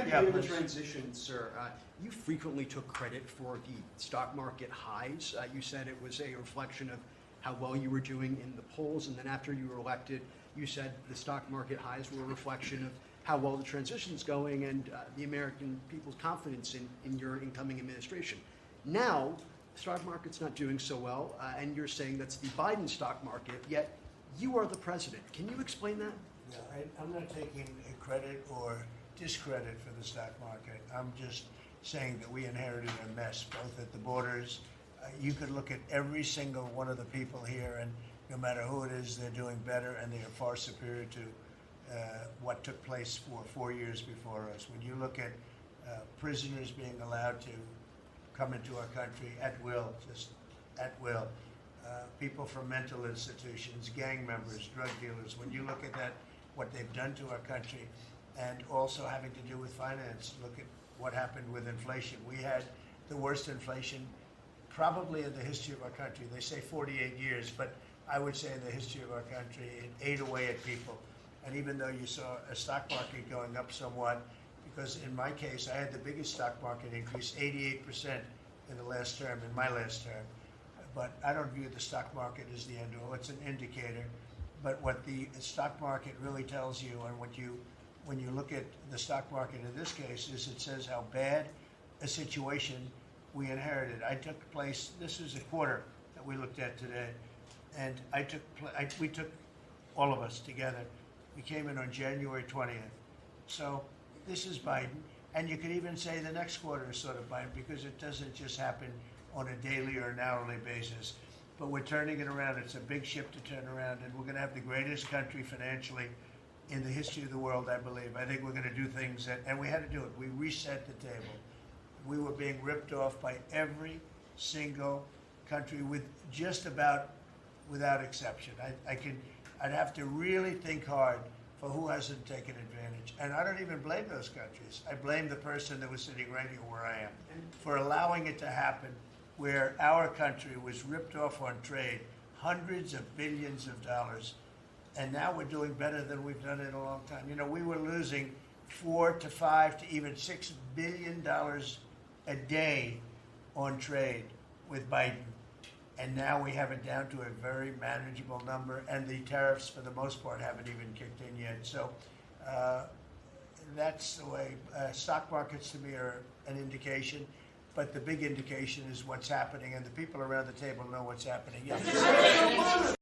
Yeah, in the please. transition, sir, you frequently took credit for the stock market highs. You said it was a reflection of how well you were doing in the polls, and then after you were elected, you said the stock market highs were a reflection of how well the transition's going and the American people's confidence in your incoming administration. Now, the stock market's not doing so well, and you're saying that's the Biden stock market, yet you are the president. Can you explain that? Yeah, I'm not taking credit or discredit for the stock market. I'm just saying that we inherited a mess, both at the borders. You could look at every single one of the people here, and no matter who it is, they're doing better, and they are far superior to what took place for 4 years before us. When you look at prisoners being allowed to come into our country at will, just at will, people from mental institutions, gang members, drug dealers, when you look at that, what they've done to our country, and also having to do with finance, look at what happened with inflation. We had the worst inflation probably in the history of our country. They say 48 years, but I would say in the history of our country, it ate away at people. And even though you saw a stock market going up somewhat, because in my case, I had the biggest stock market increase, 88% in the last term, in my last term. But I don't view the stock market as the end all. It's an indicator. But what the stock market really tells you, and when you look at the stock market in this case, is it says how bad a situation we inherited. This is a quarter that we looked at today, and we took all of us together. We came in on January 20th. So this is Biden, and you could even say the next quarter is sort of Biden, because it doesn't just happen on a daily or an hourly basis. But we're turning it around. It's a big ship to turn around, and we're going to have the greatest country financially in the history of the world, I believe. I think we're going to do things and we had to do it. We reset the table. We were being ripped off by every single country, with just about without exception. I'd have to really think hard for who hasn't taken advantage. And I don't even blame those countries. I blame the person that was sitting right here where I am for allowing it to happen, where our country was ripped off on trade, hundreds of billions of dollars, and now we're doing better than we've done in a long time. You know, we were losing $4 to $5 to even $6 billion a day on trade with Biden, and now we have it down to a very manageable number, and the tariffs, for the most part, haven't even kicked in yet. So that's the way. Stock markets, to me, are an indication. But the big indication is what's happening, and the people around the table know what's happening. Yeah.